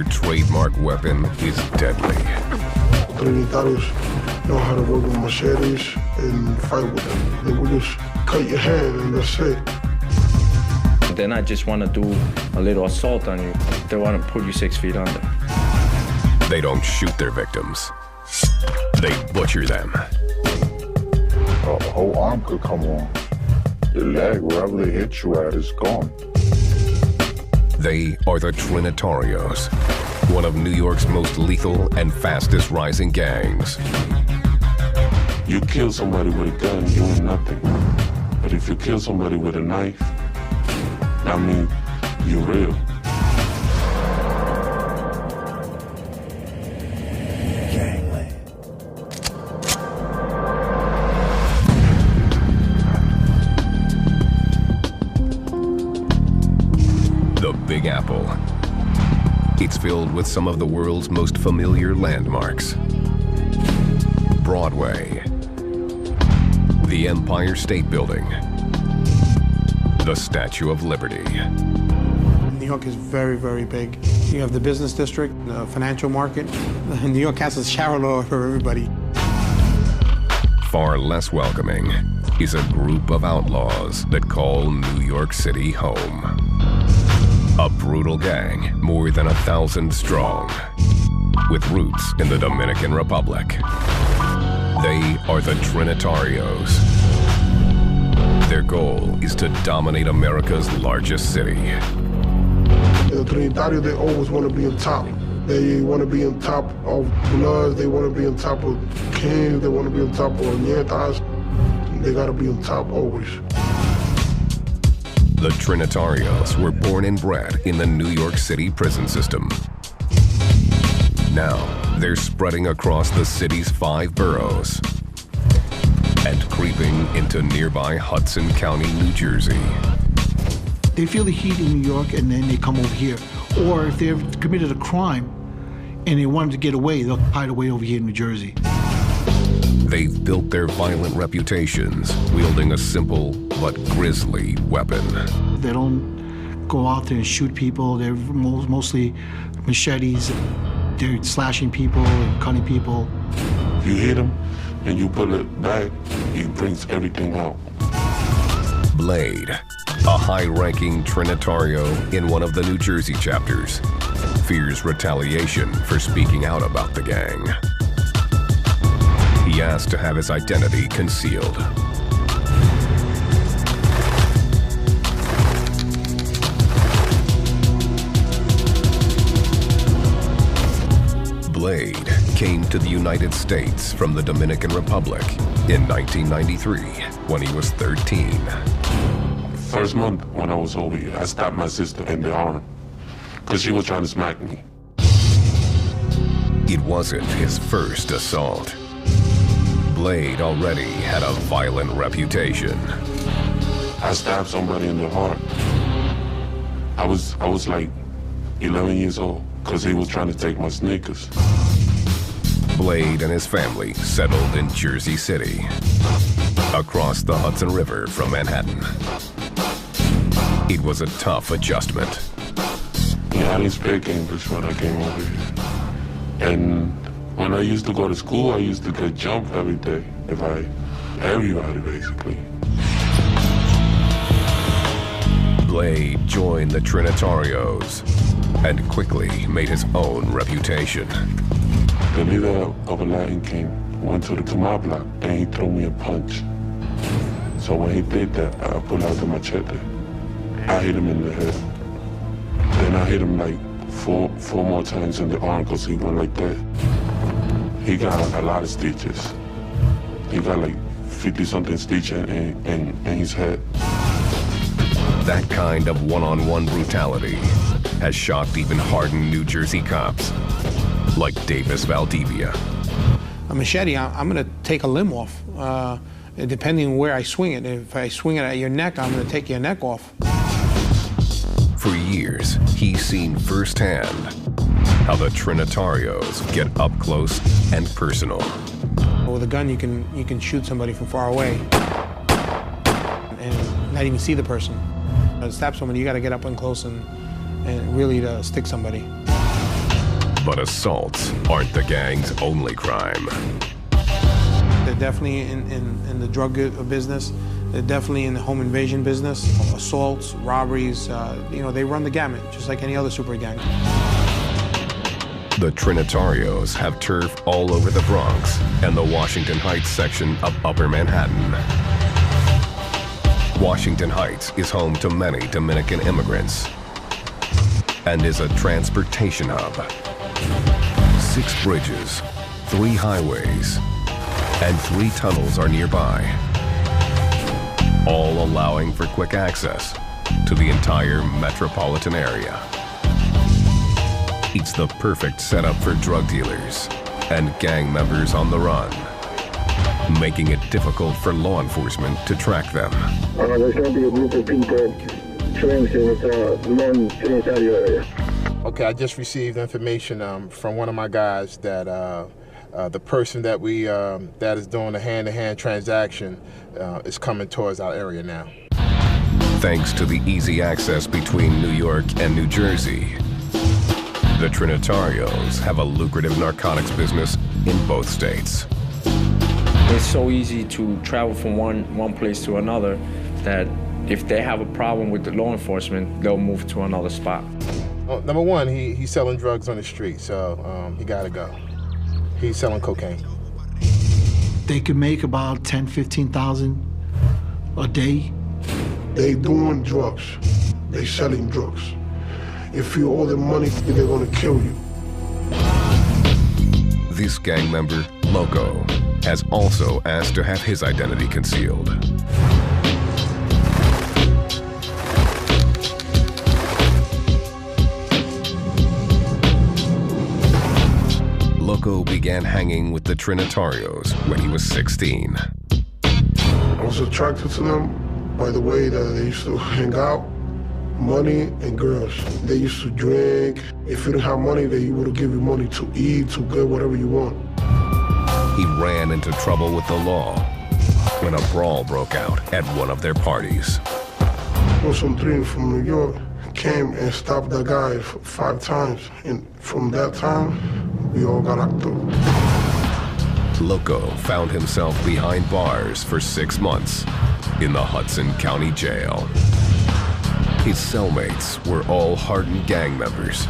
Their trademark weapon is deadly. Trinitarios know how to work with machetes and fight with them. They will just cut your hand and that's it. They not just want to do a little assault on you. They want to put you 6 feet under. They don't shoot their victims. They butcher them. A whole arm could come off. Your leg, wherever they hit you at, is gone. They are the Trinitarios, one of New York's most lethal and fastest rising gangs. You kill somebody with a gun, you ain't nothing. But if you kill somebody with a knife, I mean, you're real. The Big Apple. It's filled with some of the world's most familiar landmarks. Broadway, the Empire State Building, the Statue of Liberty. New York is very, very big. You have the business district, the financial market. New York has a shower law for everybody. Far less welcoming is a group of outlaws that call New York City home. A brutal gang, more than 1,000 strong, with roots in the Dominican Republic. They are the Trinitarios. Their goal is to dominate America's largest city. The Trinitarios, they always want to be on top. They want to be on top of Bloods, they want to be on top of Kings, they want to be on top of Nietas. They got to be on top always. The Trinitarios were born and bred in the New York City prison system. Now, they're spreading across the city's 5 boroughs and creeping into nearby Hudson County, New Jersey. They feel the heat in New York and then they come over here. Or if they've committed a crime and they wanted to get away, they'll hide away over here in New Jersey. They've built their violent reputations wielding a simple but grisly weapon. They don't go out there and shoot people. They're mostly machetes. They're slashing people and cutting people. You hit him and you pull it back, he brings everything out. Blade, a high-ranking Trinitario in one of the New Jersey chapters, fears retaliation for speaking out about the gang. He asked to have his identity concealed. Blade came to the United States from the Dominican Republic in 1993 when he was 13. First month when I was over here, I stabbed my sister in the arm because she was trying to smack me. It wasn't his first assault. Blade already had a violent reputation. I stabbed somebody in the heart. I was like 11 years old because he was trying to take my sneakers. Blade and his family settled in Jersey City, across the Hudson River from Manhattan. It was a tough adjustment. Yeah, I didn't speak English when I came over here. And when I used to go to school, I used to get jumped every day. Everybody, basically. Blade joined the Trinitarios and quickly made his own reputation. The leader of a Latin King went to the Kamal block and he threw me a punch. So when he did that, I pulled out the machete. I hit him in the head. Then I hit him like four more times in the arm because he went like that. He got a lot of stitches. He got like 50-something stitches in his head. That kind of one-on-one brutality has shocked even hardened New Jersey cops, like Davis Valdivia. A machete, I'm going to take a limb off, depending on where I swing it. If I swing it at your neck, I'm going to take your neck off. For years, he's seen firsthand how the Trinitarios get up close and personal. With a gun, you can shoot somebody from far away and not even see the person. To stab somebody, you got to get up and close and really to stick somebody. But assaults aren't the gang's only crime. They're definitely in the drug business. They're definitely in the home invasion business, assaults, robberies. They run the gamut, just like any other super gang. The Trinitarios have turf all over the Bronx and the Washington Heights section of Upper Manhattan. Washington Heights is home to many Dominican immigrants and is a transportation hub. 6 bridges, 3 highways, and 3 tunnels are nearby, all allowing for quick access to the entire metropolitan area. It's the perfect setup for drug dealers and gang members on the run, making it difficult for law enforcement to track them. There's going to be a group of people showing non-Trinitario area. Okay, I just received information from one of my guys that the person that that is doing the hand-to-hand transaction is coming towards our area now. Thanks to the easy access between New York and New Jersey, the Trinitarios have a lucrative narcotics business in both states. It's so easy to travel from one place to another that if they have a problem with the law enforcement, they'll move to another spot. Well, number one, he's selling drugs on the street, so he gotta go. He's selling cocaine. They could make about 10, 15,000 a day. They doing drugs. They selling drugs. If you owe them money, they're gonna kill you. This gang member, Loco, has also asked to have his identity concealed. Loco began hanging with the Trinitarios when he was 16. I was attracted to them by the way that they used to hang out, money and girls. They used to drink. If you didn't have money, they would give you money to eat, to get whatever you want. He ran into trouble with the law when a brawl broke out at one of their parties. Some three from New York came and stopped the guy 5 times, and from that time, we all got locked up. Loco found himself behind bars for 6 months in the Hudson County Jail. His cellmates were all hardened gang members,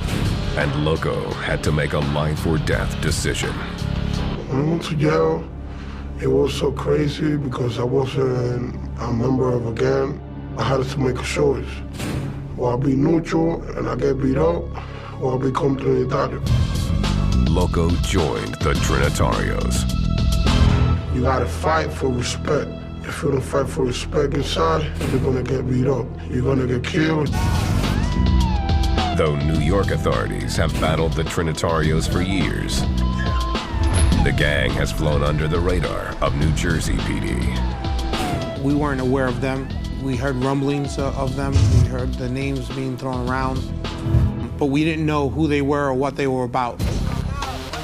and Loco had to make a life or death decision. When I went to jail, it was so crazy because I wasn't a member of a gang. I had to make a choice. Or I'll be neutral and I get beat up, or I'll become Trinitario. Loco joined the Trinitarios. You gotta fight for respect. If you don't fight for respect inside, you're gonna get beat up. You're gonna get killed. Though New York authorities have battled the Trinitarios for years, the gang has flown under the radar of New Jersey PD. We weren't aware of them. We heard rumblings of them. We heard the names being thrown around. But we didn't know who they were or what they were about.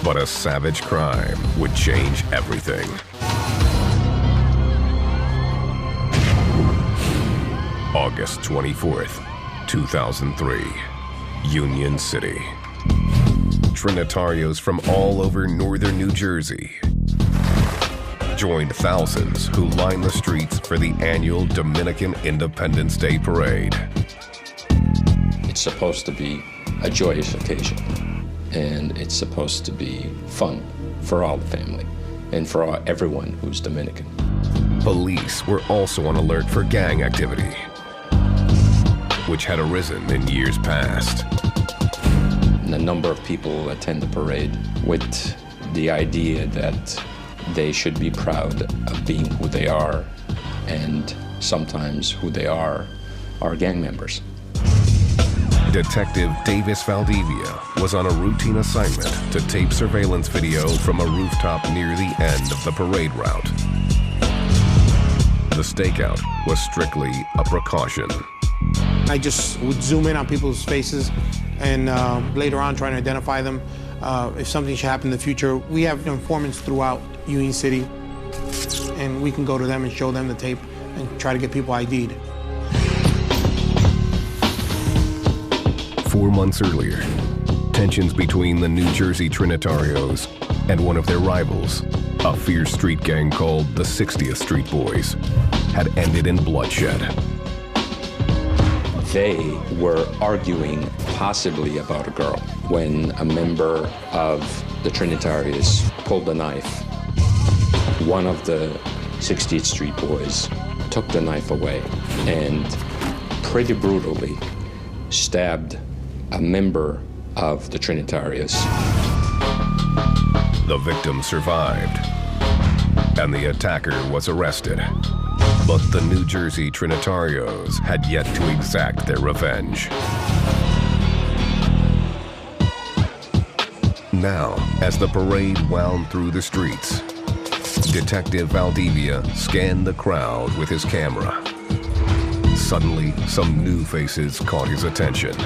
But a savage crime would change everything. August 24th, 2003, Union City. Trinitarios from all over northern New Jersey joined thousands who lined the streets for the annual Dominican Independence Day Parade. It's supposed to be a joyous occasion, and it's supposed to be fun for all the family and for everyone who's Dominican. Police were also on alert for gang activity, which had arisen in years past. And a number of people attend the parade with the idea that they should be proud of being who they are, and sometimes who they are gang members. Detective Davis Valdivia was on a routine assignment to tape surveillance video from a rooftop near the end of the parade route. The stakeout was strictly a precaution. I just would zoom in on people's faces and later on try to identify them. If something should happen in the future, we have informants throughout Union City, and we can go to them and show them the tape and try to get people ID'd. 4 months earlier, tensions between the New Jersey Trinitarios and one of their rivals, a fierce street gang called the 60th Street Boys, had ended in bloodshed. They were arguing possibly about a girl when a member of the Trinitarios pulled a knife. One of the 60th Street Boys took the knife away and pretty brutally stabbed a member of the Trinitarios. The victim survived, and the attacker was arrested. But the New Jersey Trinitarios had yet to exact their revenge. Now, as the parade wound through the streets, Detective Valdivia scanned the crowd with his camera. Suddenly, some new faces caught his attention.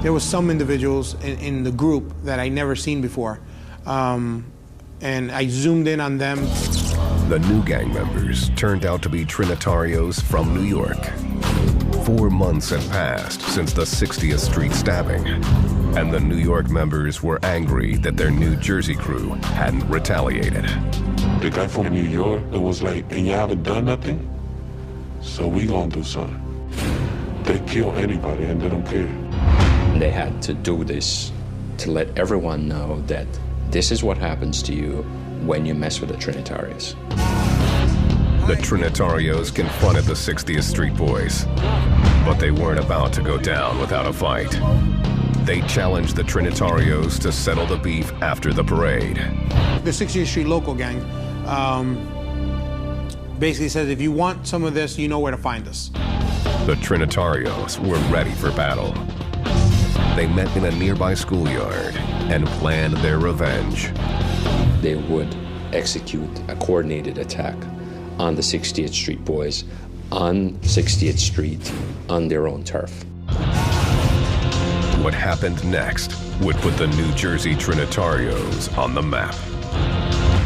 There was some individuals in the group that I'd never seen before, and I zoomed in on them. The new gang members turned out to be Trinitarios from New York. 4 months had passed since the 60th Street stabbing, and the New York members were angry that their New Jersey crew hadn't retaliated. The guy from New York, it was like, and you haven't done nothing? So we gonna do something. They kill anybody and they don't care. They had to do this to let everyone know that this is what happens to you when you mess with the Trinitarios. The Trinitarios confronted the 60th Street Boys, but they weren't about to go down without a fight. They challenged the Trinitarios to settle the beef after the parade. The 60th Street local gang basically says, if you want some of this, you know where to find us. The Trinitarios were ready for battle. They met in a nearby schoolyard and planned their revenge. They would execute a coordinated attack on the 60th Street Boys on 60th Street on their own turf. What happened next would put the New Jersey Trinitarios on the map.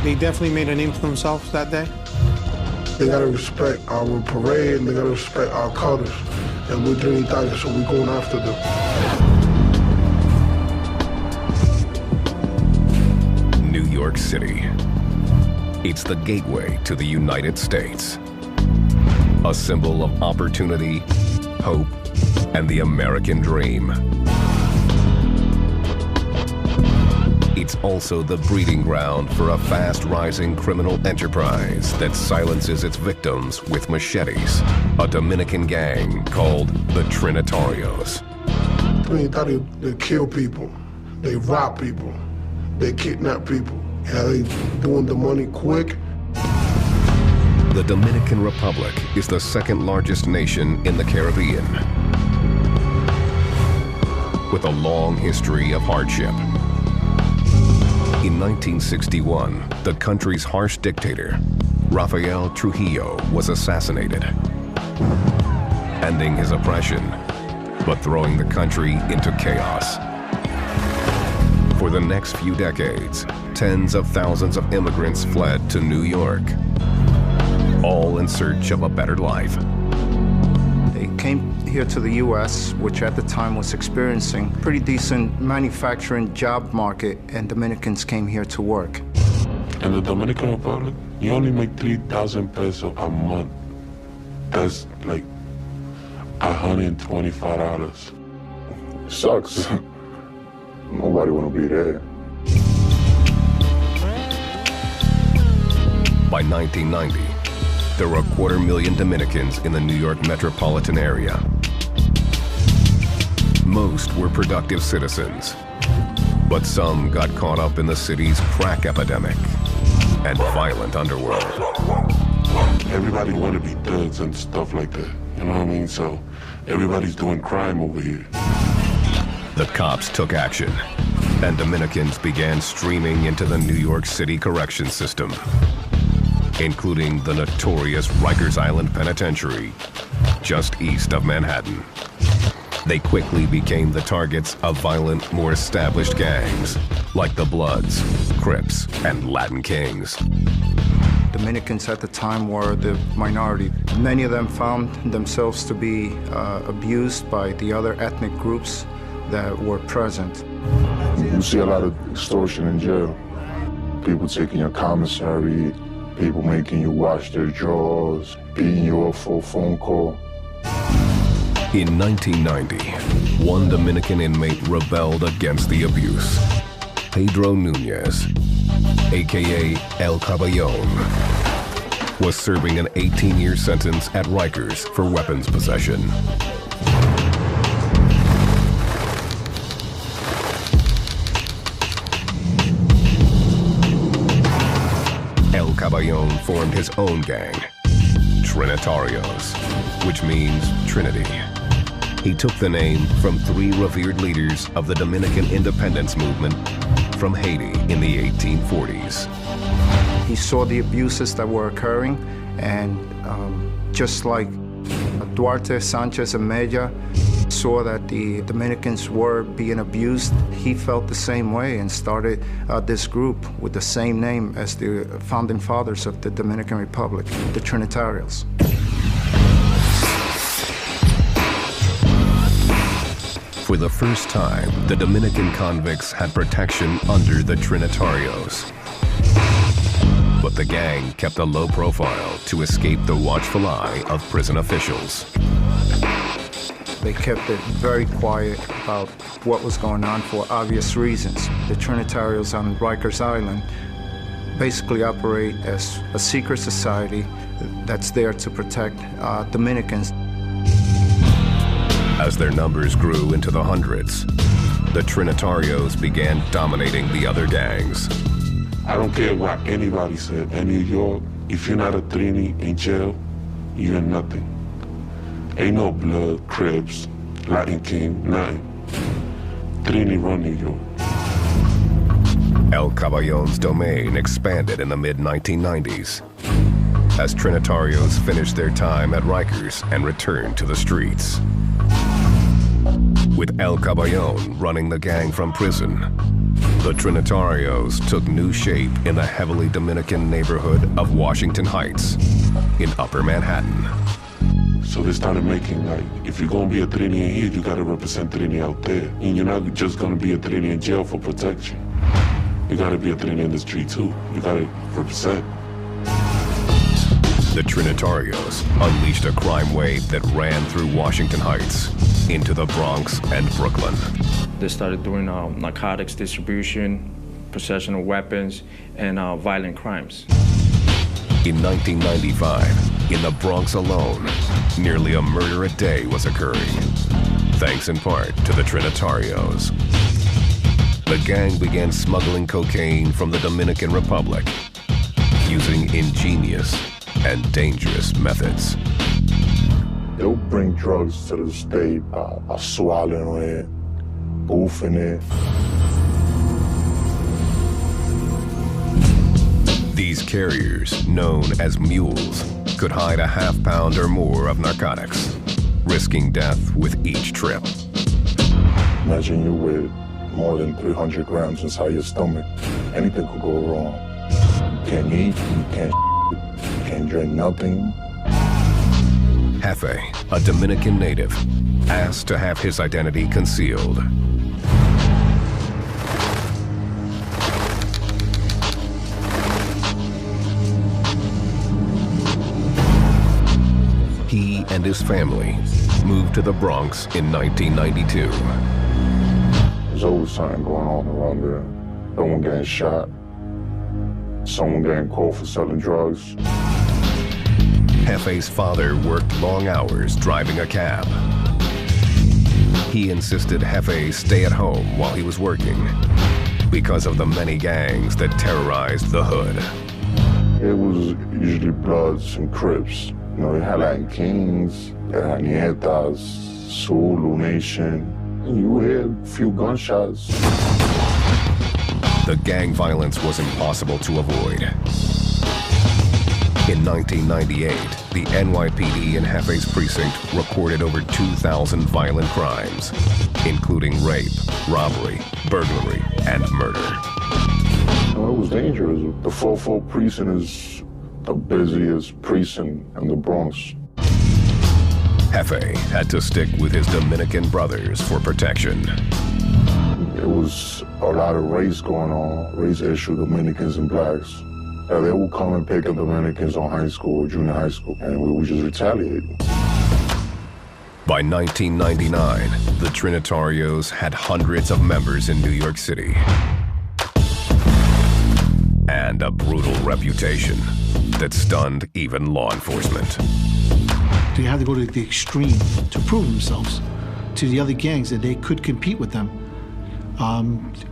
They definitely made a name for themselves that day. They gotta respect our parade and they gotta respect our colors. And we're Trinitarios, so we're going after them. New York City. It's the gateway to the United States. A symbol of opportunity, hope, and the American dream. It's also the breeding ground for a fast-rising criminal enterprise that silences its victims with machetes. A Dominican gang called the Trinitarios. Trinitarios, they kill people, they rob people, they kidnap people. Yeah, they doing the money quick. The Dominican Republic is the second largest nation in the Caribbean, with a long history of hardship. In 1961, the country's harsh dictator, Rafael Trujillo, was assassinated, ending his oppression, but throwing the country into chaos. For the next few decades, tens of thousands of immigrants fled to New York, all in search of a better life. They came here to the U.S., which at the time was experiencing a pretty decent manufacturing job market, and Dominicans came here to work. In the Dominican Republic, you only make 3,000 pesos a month. That's like $125. Sucks. Nobody want to be there. By 1990, there were 250,000 Dominicans in the New York metropolitan area. Most were productive citizens, but some got caught up in the city's crack epidemic and violent underworld. Everybody want to be thugs and stuff like that, you know what I mean? So everybody's doing crime over here. The cops took action, and Dominicans began streaming into the New York City correction system, including the notorious Rikers Island Penitentiary, just east of Manhattan. They quickly became the targets of violent, more established gangs, like the Bloods, Crips, and Latin Kings. Dominicans at the time were the minority. Many of them found themselves to be abused by the other ethnic groups that were present. You see a lot of extortion in jail. People taking your commissary, people making you wash their drawers, beating you up for a phone call. In 1990, one Dominican inmate rebelled against the abuse. Pedro Nunez, aka El Caballon, was serving an 18-year sentence at Rikers for weapons possession. El Caballon formed his own gang, Trinitarios, which means Trinity. He took the name from three revered leaders of the Dominican independence movement from Haiti in the 1840s. He saw the abuses that were occurring, and just like Duarte, Sanchez, and Mella saw that the Dominicans were being abused, he felt the same way and started this group with the same name as the founding fathers of the Dominican Republic, the Trinitarios. For the first time, the Dominican convicts had protection under the Trinitarios. But the gang kept a low profile to escape the watchful eye of prison officials. They kept it very quiet about what was going on for obvious reasons. The Trinitarios on Rikers Island basically operate as a secret society that's there to protect Dominicans. As their numbers grew into the hundreds, the Trinitarios began dominating the other gangs. I don't care what anybody said. In New York, if you're not a Trini in jail, you're nothing. Ain't no blood, Crips, Latin King, nothing. Trini run New York. El Caballon's domain expanded in the mid-1990s as Trinitarios finished their time at Rikers and returned to the streets. With El Caballon running the gang from prison, the Trinitarios took new shape in the heavily Dominican neighborhood of Washington Heights in Upper Manhattan. So they started making, like, if you're gonna be a Trini in here, you gotta represent Trini out there. And you're not just gonna be a Trini in jail for protection. You gotta be a Trini in the street too. You gotta represent. The Trinitarios unleashed a crime wave that ran through Washington Heights into the Bronx and Brooklyn. They started doing narcotics distribution, possession of weapons, and violent crimes. In 1995, in the Bronx alone, nearly a murder a day was occurring, thanks in part to the Trinitarios. The gang began smuggling cocaine from the Dominican Republic using ingenious and dangerous methods. They'll bring drugs to the state by swallowing it, boofing it. These carriers, known as mules, could hide a half-pound or more of narcotics, risking death with each trip. Imagine you with more than 300 grams inside your stomach. Anything could go wrong. You can't eat, you can't drink nothing. Jefe, a Dominican native, asked to have his identity concealed. He and his family moved to the Bronx in 1992. There's always something going on around there. Someone getting shot, someone getting caught for selling drugs. Jefe's father worked long hours driving a cab. He insisted Jefe stay at home while he was working because of the many gangs that terrorized the hood. It was usually Bloods and Crips. You know, they had Latin Kings, they had Nietas, Zulu Nation, and you would hear a few gunshots. The gang violence was impossible to avoid. In 1998, the NYPD in Jefe's precinct recorded over 2,000 violent crimes, including rape, robbery, burglary, and murder. It was dangerous. The 4-4 precinct is the busiest precinct in the Bronx. Jefe had to stick with his Dominican brothers for protection. It was a lot of race going on, race issue, Dominicans and blacks. They would come and pick up Dominicans on high school, junior high school, and we would just retaliate. By 1999, the Trinitarios had hundreds of members in New York City and a brutal reputation that stunned even law enforcement. They had to go to the extreme to prove themselves to the other gangs that they could compete with them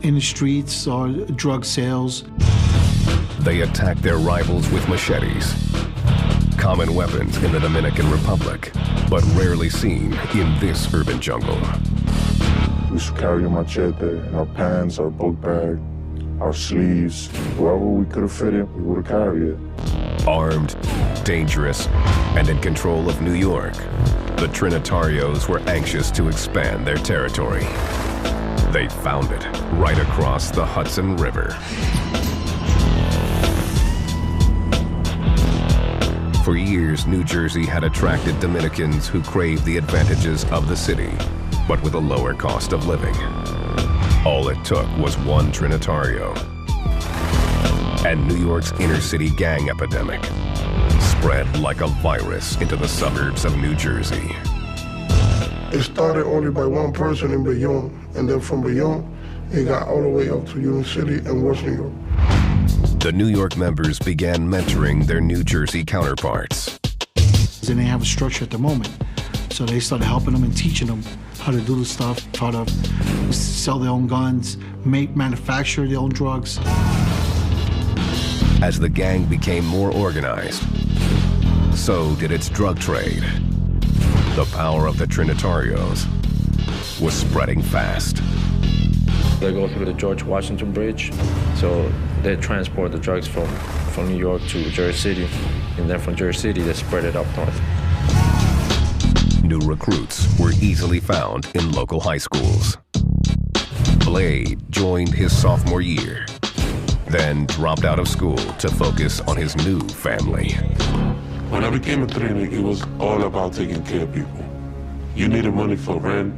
in the streets or drug sales. They attacked their rivals with machetes, common weapons in the Dominican Republic, but rarely seen in this urban jungle. We used to carry a machete in our pants, our book bag, our sleeves. Wherever we could have fit it, we would have carried it. Armed, dangerous, and in control of New York, the Trinitarios were anxious to expand their territory. They found it right across the Hudson River. For years, New Jersey had attracted Dominicans who craved the advantages of the city, but with a lower cost of living. All it took was one Trinitario, and New York's inner-city gang epidemic spread like a virus into the suburbs of New Jersey. It started only by one person in Bayonne, and then from Bayonne, it got all the way up to Union City and West New York. The New York members began mentoring their New Jersey counterparts. They didn't have a structure at the moment, so they started helping them and teaching them how to do the stuff, how to sell their own guns, manufacture their own drugs. As the gang became more organized, so did its drug trade. The power of the Trinitarios was spreading fast. They go through the George Washington Bridge, so they transport the drugs from New York to Jersey City, and then from Jersey City they spread it up north. New recruits were easily found in local high schools. Blade joined his sophomore year, then dropped out of school to focus on his new family. When I became a Trini, it was all about taking care of people. You needed money for rent,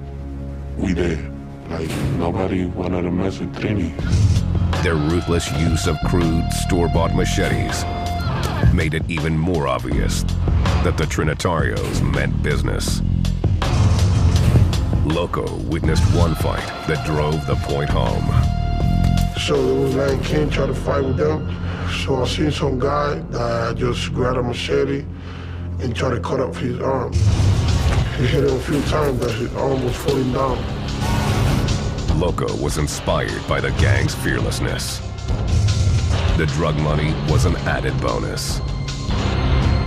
we there. Like, nobody wanted to mess with Trini. Their ruthless use of crude, store-bought machetes made it even more obvious that the Trinitarios meant business. Loco witnessed one fight that drove the point home. So there was Lion King trying to fight with them. So I seen some guy that just grabbed a machete and tried to cut off his arm. He hit him a few times that his arm was falling down. Loco was inspired by the gang's fearlessness. The drug money was an added bonus.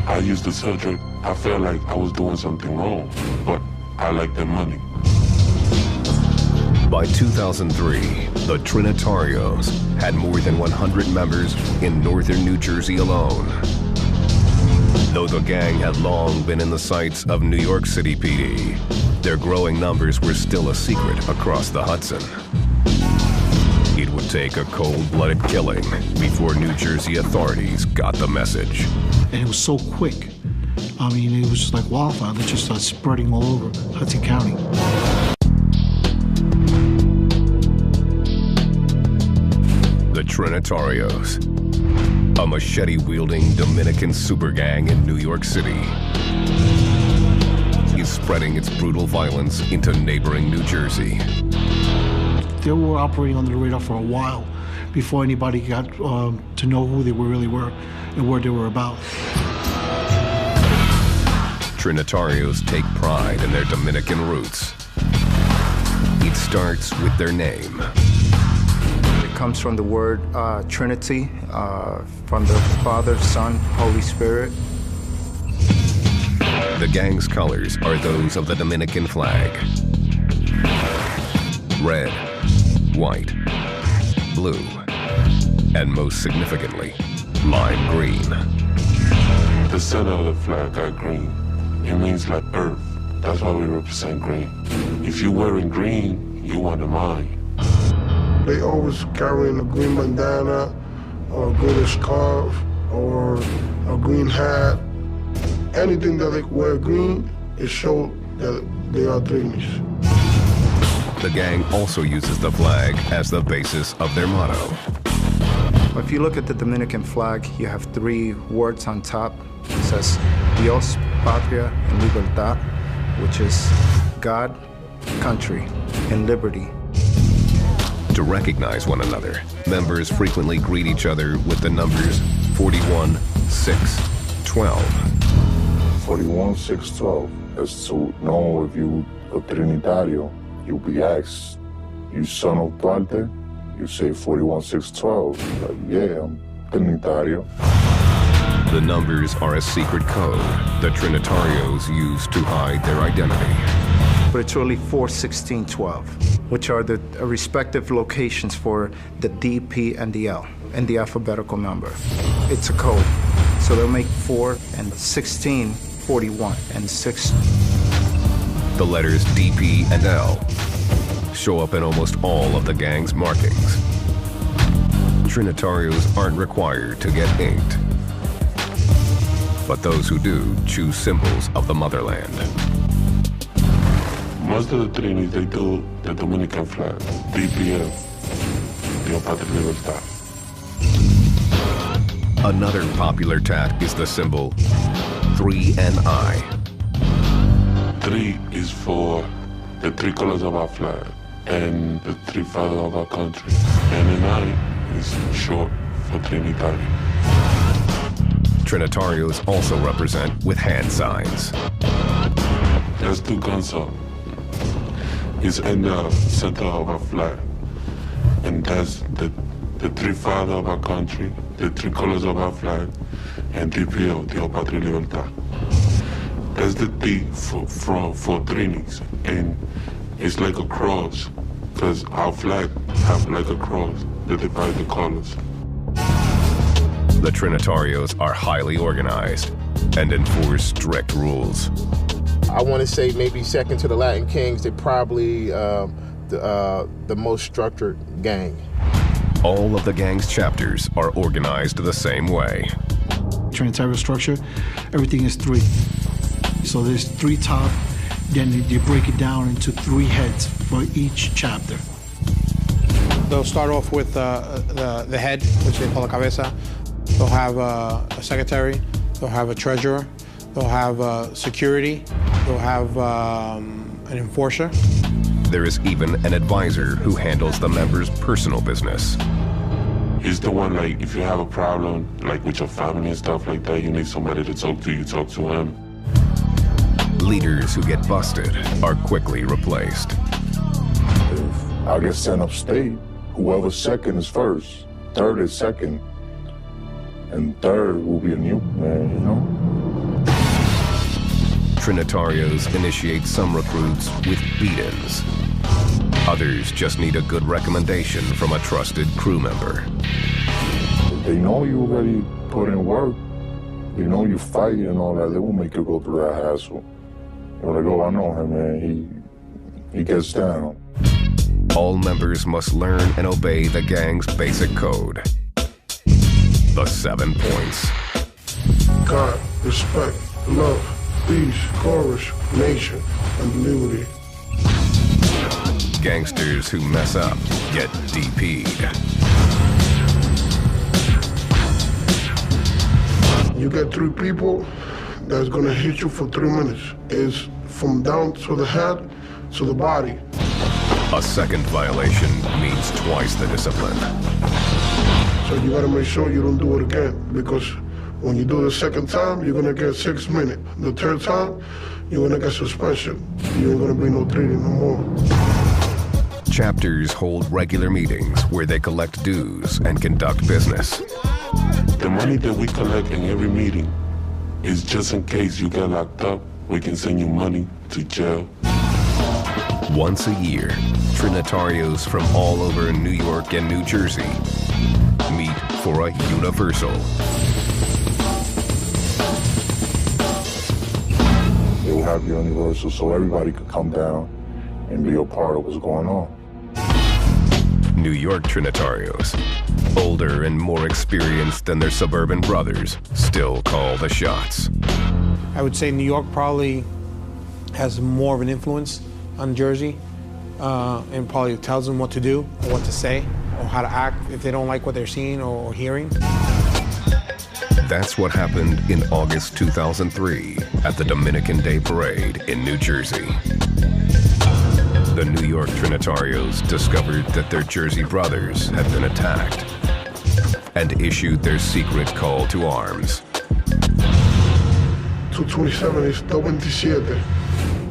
I used to sell drugs. I felt like I was doing something wrong, but I liked the money. By 2003, the Trinitarios had more than 100 members in northern New Jersey alone. Though the gang had long been in the sights of New York City PD, their growing numbers were still a secret across the Hudson. It would take a cold-blooded killing before New Jersey authorities got the message. And it was so quick. I mean, it was just like wildfire. They just started spreading all over Hudson County. The Trinitarios, a machete-wielding Dominican super gang in New York City, is spreading its brutal violence into neighboring New Jersey. They were operating under the radar for a while before anybody got to know who they really were and what they were about. Trinitarios take pride in their Dominican roots. It starts with their name. It comes from the word Trinity, from the Father, Son, Holy Spirit. The gang's colors are those of the Dominican flag. Red, white, blue, and most significantly, lime green. The center of the flag got green. It means like earth. That's why we represent green. If you're wearing green, you want the mine. They always carrying a green bandana or a green scarf or a green hat. Anything that they wear green, It shows that they are Trinis. The gang also uses the flag as the basis of their motto. If you look at the Dominican flag, you have 3 words on top. It says Dios, Patria, and Libertad, which is God, country, and liberty. To recognize one another, members frequently greet each other with the numbers 41, 6, 12. 41, 6, 12. As to know if you a Trinitario, you'll be asked, you son of Duarte? You say 41, 6, 12. Like, yeah, I'm Trinitario. The numbers are a secret code that Trinitarios use to hide their identity. But it's really 4, 16, 12, which are the respective locations for the D, P, and the L in the alphabetical number. It's a code. So they'll make 4 and 16, 41, and 6. The letters D, P, and L show up in almost all of the gang's markings. Trinitarios aren't required to get inked, but those who do choose symbols of the motherland. Most of the Trinis, they do the Dominican flag, DPL, Dios, Patria, Libertad. Another popular tat is the symbol 3NI. 3 is for the 3 colors of our flag and the 3 fathers of our country. And an I is short for Trinitario. Trinitarios also represent with hand signs. There's 2 guns up. It's in the center of our flag. And that's the 3 fathers of our country, the 3 colors of our flag, and DPO, Dios, Patria, Libertad. That's the D for Trinis, and it's like a cross, because our flag have like a cross that divide the colors. The Trinitarios are highly organized and enforce strict rules. I want to say maybe second to the Latin Kings, they're probably the most structured gang. All of the gang's chapters are organized the same way. Trinitario structure, everything is 3. So there's 3 top, then you break it down into 3 heads for each chapter. They'll start off with the head, which they call a cabeza. They'll have a secretary, they'll have a treasurer, they'll have security, they'll have an enforcer. There is even an advisor who handles the members' personal business. He's the one, like, if you have a problem, like with your family and stuff like that, you need somebody to talk to, you talk to him. Leaders who get busted are quickly replaced. If I get sent upstate, whoever's second is first, third is second, and third will be a new man, you know? Trinitarios initiate some recruits with beat-ins. Others just need a good recommendation from a trusted crew member. If they know you already put in work, you know you fight and all that, they won't make you go through that hassle. You're like, oh, I know him, man, he gets down. All members must learn and obey the gang's basic code. The 7 points. God, respect, love, peace, courage, nation, and liberty. Gangsters who mess up get DP'd. You get 3 people that's gonna hit you for 3 minutes. It's from down to the head to the body. A second violation means twice the discipline. So you gotta make sure you don't do it again, because when you do the second time, you're gonna get 6 minutes. The third time, you're gonna get suspension. You ain't gonna be no treaty no more. Chapters hold regular meetings where they collect dues and conduct business. The money that we collect in every meeting is just in case you get locked up, we can send you money to jail. Once a year, Trinitarios from all over New York and New Jersey meet for a universal. They will have universal so everybody could come down and be a part of what's going on. New York Trinitarios, older and more experienced than their suburban brothers, still call the shots. I would say New York probably has more of an influence on Jersey and probably tells them what to do or what to say or how to act if they don't like what they're seeing or hearing. That's what happened in August 2003 at the Dominican Day Parade in New Jersey. The New York Trinitarios discovered that their Jersey brothers had been attacked and issued their secret call to arms. 227 is 227.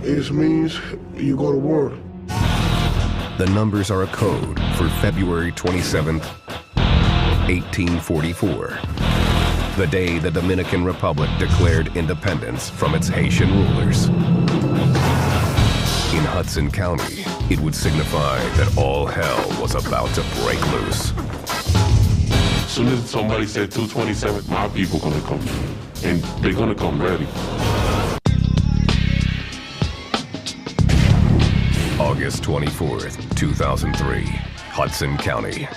It means you go to war. The numbers are a code for February 27th, 1844, the day the Dominican Republic declared independence from its Haitian rulers. In Hudson County, it would signify that all hell was about to break loose. As soon as somebody said 227, my people gonna come, and they're gonna come ready. August 24th, 2003, Hudson County.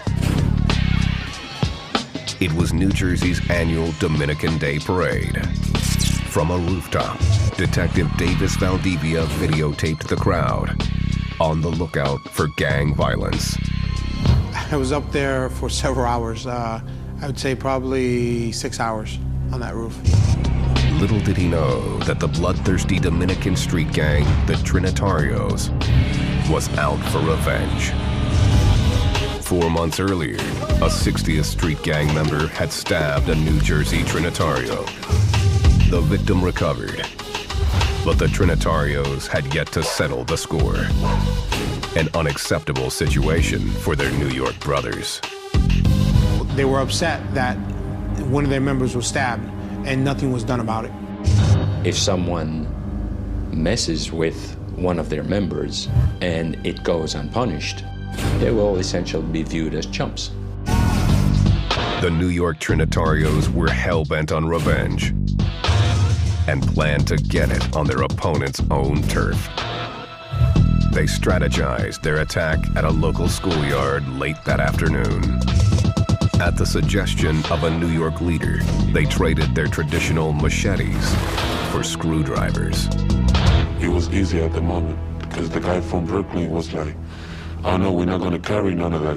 It was New Jersey's annual Dominican Day Parade. From a rooftop, Detective Davis Valdivia videotaped the crowd, on the lookout for gang violence. I was up there for several hours. I would say probably 6 hours on that roof. Little did he know that the bloodthirsty Dominican street gang, the Trinitarios, was out for revenge. 4 months earlier, a 60th Street gang member had stabbed a New Jersey Trinitario. The victim recovered, but the Trinitarios had yet to settle the score. An unacceptable situation for their New York brothers. They were upset that one of their members was stabbed and nothing was done about it. If someone messes with one of their members and it goes unpunished, they will essentially be viewed as chumps. The New York Trinitarios were hell-bent on revenge and planned to get it on their opponent's own turf. They strategized their attack at a local schoolyard late that afternoon. At the suggestion of a New York leader, they traded their traditional machetes for screwdrivers. It was easy at the moment because the guy from Brooklyn was like, "Oh no, we're not gonna carry none of that.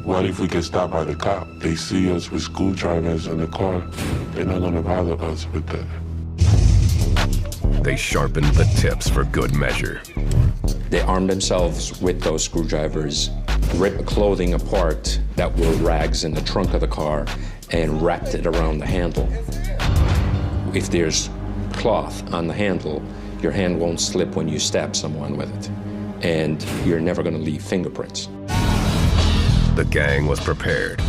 What if we get stopped by the cop? They see us with screwdrivers in the car. They're not gonna bother us with that." They sharpened the tips for good measure. They armed themselves with those screwdrivers, ripped clothing apart that were rags in the trunk of the car, and wrapped it around the handle. If there's cloth on the handle, your hand won't slip when you stab someone with it, and you're never going to leave fingerprints. The gang was prepared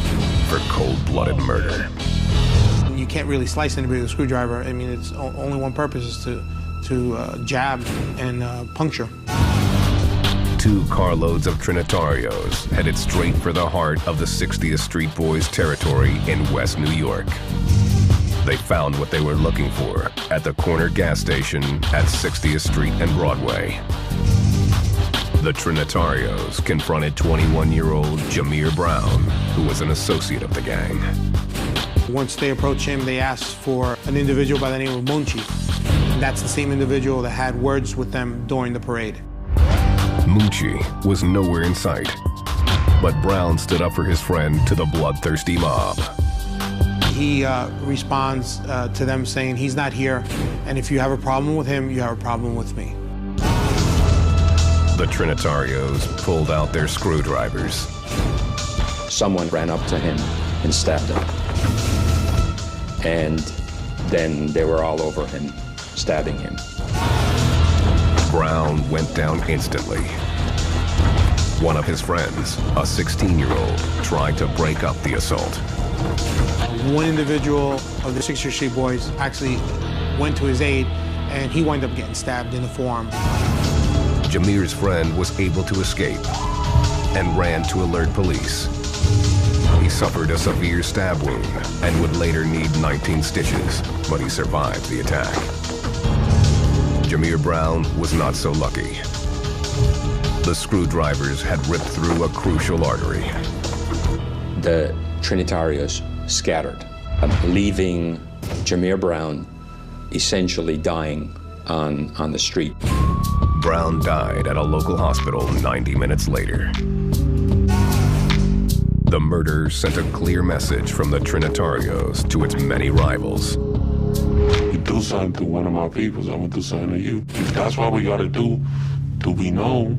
for cold-blooded murder. You can't really slice anybody with a screwdriver. I mean, it's only one purpose is to jab and puncture. 2 carloads of Trinitarios headed straight for the heart of the 60th Street Boys territory in West New York. They found what they were looking for at the corner gas station at 60th Street and Broadway. The Trinitarios confronted 21-year-old Jameer Brown, who was an associate of the gang. Once they approached him, they asked for an individual by the name of Munchi. And that's the same individual that had words with them during the parade. Munchi was nowhere in sight, but Brown stood up for his friend to the bloodthirsty mob. He responds to them saying he's not here, and if you have a problem with him, you have a problem with me. The Trinitarios pulled out their screwdrivers. Someone ran up to him and stabbed him. And then they were all over him, stabbing him. Brown went down instantly. One of his friends, a 16-year-old, tried to break up the assault. One individual of the 60th Street Boys actually went to his aid, and he wound up getting stabbed in the forearm. Jameer's friend was able to escape and ran to alert police. He suffered a severe stab wound and would later need 19 stitches, but he survived the attack. Jameer Brown was not so lucky. The screwdrivers had ripped through a crucial artery. The Trinitarios scattered, leaving Jameer Brown essentially dying on the street. Brown died at a local hospital 90 minutes later. The murder sent a clear message from the Trinitarios to its many rivals. You do something to one of my peoples, I'm gonna do something to you. That's what we gotta do to be known,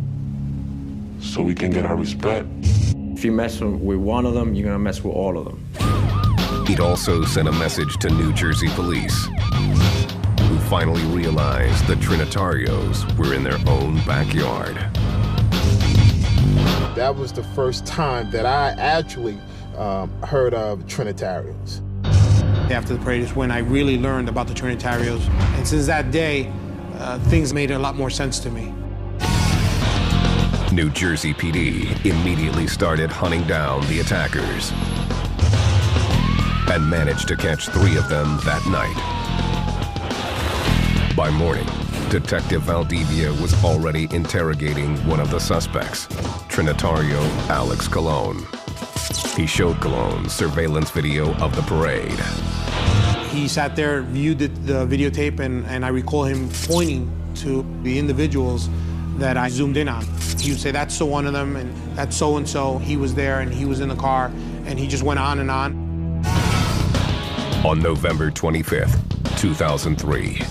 so we can get our respect. If you mess with one of them, you're gonna mess with all of them. It also sent a message to New Jersey police, who finally realized the Trinitarios were in their own backyard. That was the first time that I actually heard of Trinitarios. After the parade is when I really learned about the Trinitarios. And since that day, things made a lot more sense to me. New Jersey PD immediately started hunting down the attackers and managed to catch 3 of them that night. By morning, Detective Valdivia was already interrogating one of the suspects, Trinitario Alex Colon. He showed Colon surveillance video of the parade. He sat there, viewed the videotape, and I recall him pointing to the individuals that I zoomed in on. He would say, that's so one of them, and that's so-and-so. He was there, and he was in the car, and he just went on and on. On November 25th, 2003,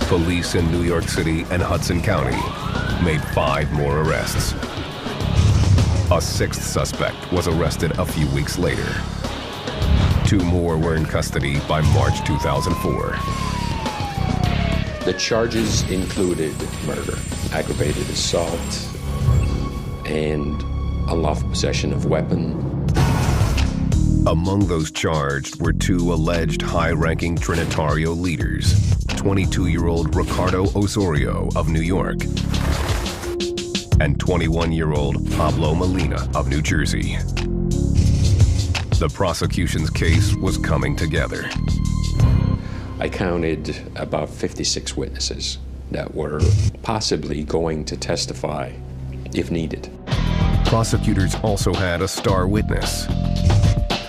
police in New York City and Hudson County made 5 more arrests. A 6th suspect was arrested a few weeks later. 2 more were in custody by March 2004. The charges included murder, aggravated assault, and unlawful possession of weapon. Among those charged were 2 alleged high-ranking Trinitario leaders, 22-year-old Ricardo Osorio of New York and 21-year-old Pablo Molina of New Jersey. The prosecution's case was coming together. I counted about 56 witnesses that were possibly going to testify if needed. Prosecutors also had a star witness.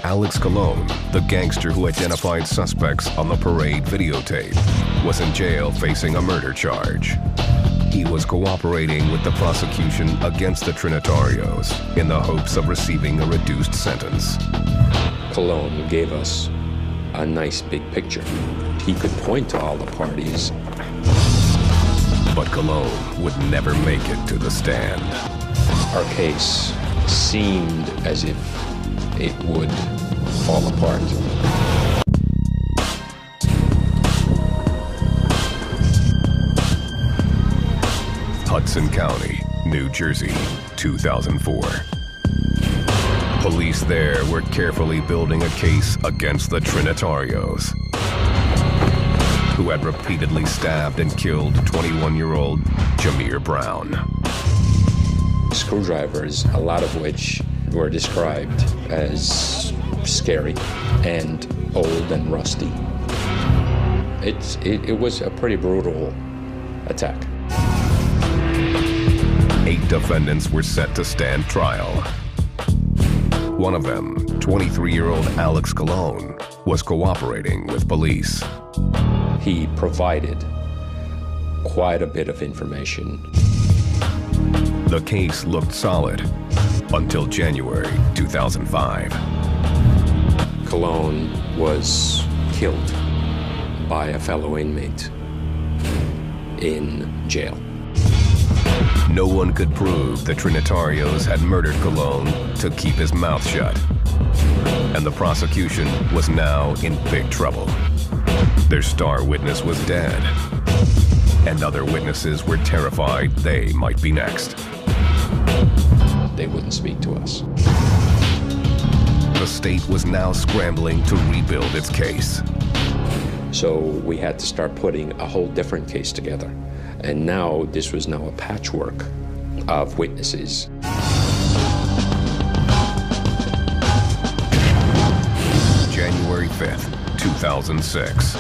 Alex Colon, the gangster who identified suspects on the parade videotape, was in jail facing a murder charge. He was cooperating with the prosecution against the Trinitarios in the hopes of receiving a reduced sentence. Colon gave us a nice big picture. He could point to all the parties. But Colon would never make it to the stand. Our case seemed as if it would fall apart. Hudson County, New Jersey, 2004. Police there were carefully building a case against the Trinitarios, who had repeatedly stabbed and killed 21-year-old Jameer Brown. Screwdrivers, a lot of which were described as scary and old and rusty. It was a pretty brutal attack. 8 defendants were set to stand trial. One of them, 23-year-old Alex Colon, was cooperating with police. He provided quite a bit of information. The case looked solid until January 2005. Colon was killed by a fellow inmate in jail. No one could prove the Trinitarios had murdered Colon to keep his mouth shut. And the prosecution was now in big trouble. Their star witness was dead, and other witnesses were terrified they might be next. They wouldn't speak to us. The state was now scrambling to rebuild its case. So we had to start putting a whole different case together. And now this was now a patchwork of witnesses. January 5th, 2006.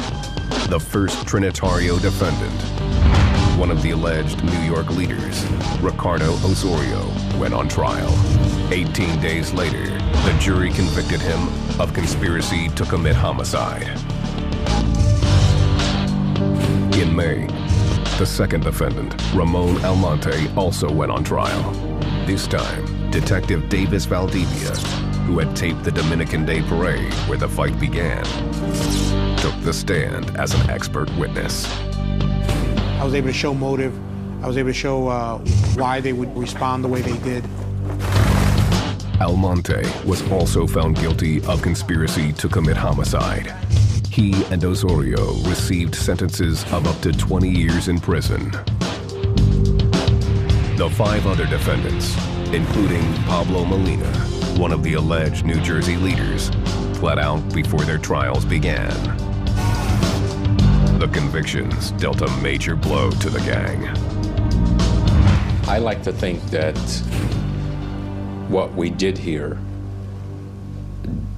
The first Trinitario defendant, one of the alleged New York leaders, Ricardo Osorio, went on trial. 18 days later, the jury convicted him of conspiracy to commit homicide. In In May, the second defendant, Ramon Almonte, also went on trial. This time, Detective Davis Valdivia, who had taped the Dominican Day Parade where the fight began, took the stand as an expert witness. I was able to show motive. I was able to show why they would respond the way they did. Almonte was also found guilty of conspiracy to commit homicide. He and Osorio received sentences of up to 20 years in prison. The 5 other defendants, including Pablo Molina, one of the alleged New Jersey leaders, pled out before their trials began. The convictions dealt a major blow to the gang. I like to think that what we did here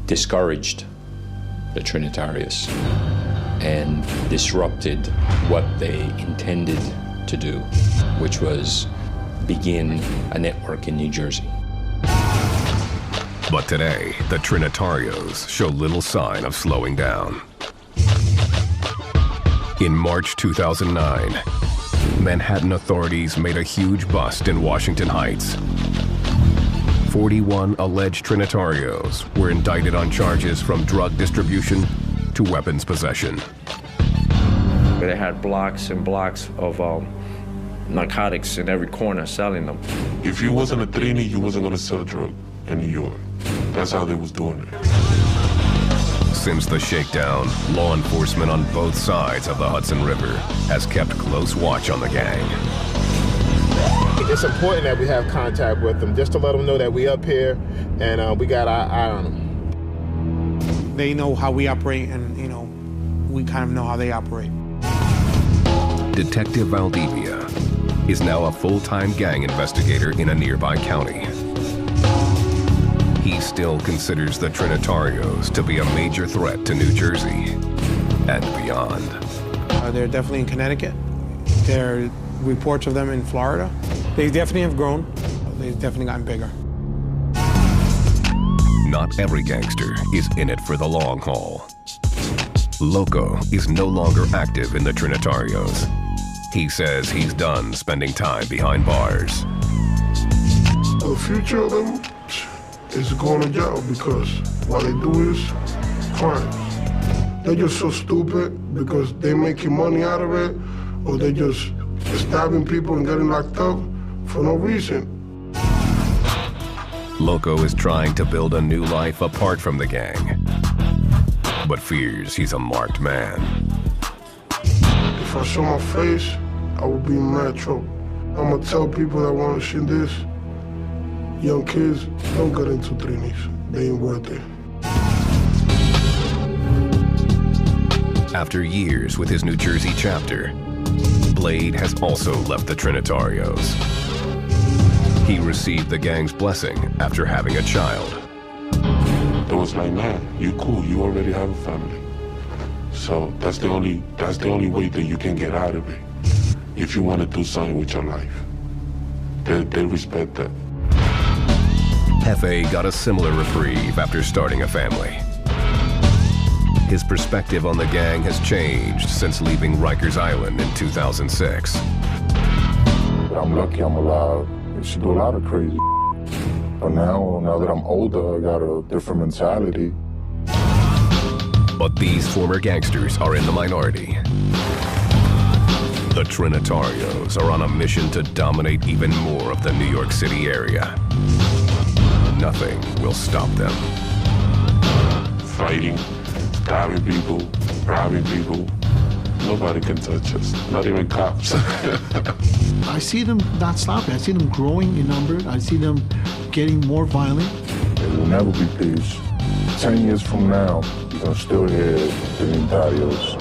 discouraged the Trinitarios and disrupted what they intended to do, which was begin a network in New Jersey. But today, the Trinitarios show little sign of slowing down. In March 2009, Manhattan authorities made a huge bust in Washington Heights. 41 alleged Trinitarios were indicted on charges from drug distribution to weapons possession. They had blocks and blocks of narcotics in every corner selling them. If you wasn't a Trini, you wasn't gonna sell drugs in New York. That's how they was doing it. Since the shakedown, law enforcement on both sides of the Hudson River has kept close watch on the gang. It's important that we have contact with them, just to let them know that we up here and we got our eye on them. They know how we operate, and we kind of know how they operate. Detective Valdivia is now a full-time gang investigator in a nearby county. He still considers the Trinitarios to be a major threat to New Jersey and beyond. They're definitely in Connecticut. There are reports of them in Florida. They definitely have grown. They've definitely gotten bigger. Not every gangster is in it for the long haul. Loco is no longer active in the Trinitarios. He says he's done spending time behind bars. The future of them is going to jail because what they do is crimes. They're just so stupid because they're making money out of it, or they're just stabbing people and getting locked up for no reason. Loco is trying to build a new life apart from the gang, but fears he's a marked man. If I show my face, I will be in mad trouble. I'm gonna tell people that want to see this, young kids, don't get into Trinis. They ain't worth it. After years with his New Jersey chapter, Blade has also left the Trinitarios. He received the gang's blessing after having a child. It was like, man, you cool, you already have a family. So that's the only way that you can get out of it. If you want to do something with your life, they respect that. Hefe got a similar reprieve after starting a family. His perspective on the gang has changed since leaving Rikers Island in 2006. I'm lucky I'm alive. I used to do a lot of crazy. But now that I'm older, I got a different mentality. But these former gangsters are in the minority. The Trinitarios are on a mission to dominate even more of the New York City area. Nothing will stop them. Fighting, stabbing people, robbing people. Nobody can touch us, not even cops. I see them not stopping. I see them growing in number. I see them getting more violent. There will never be peace. 10 years from now, you're gonna still hear the Trinitarios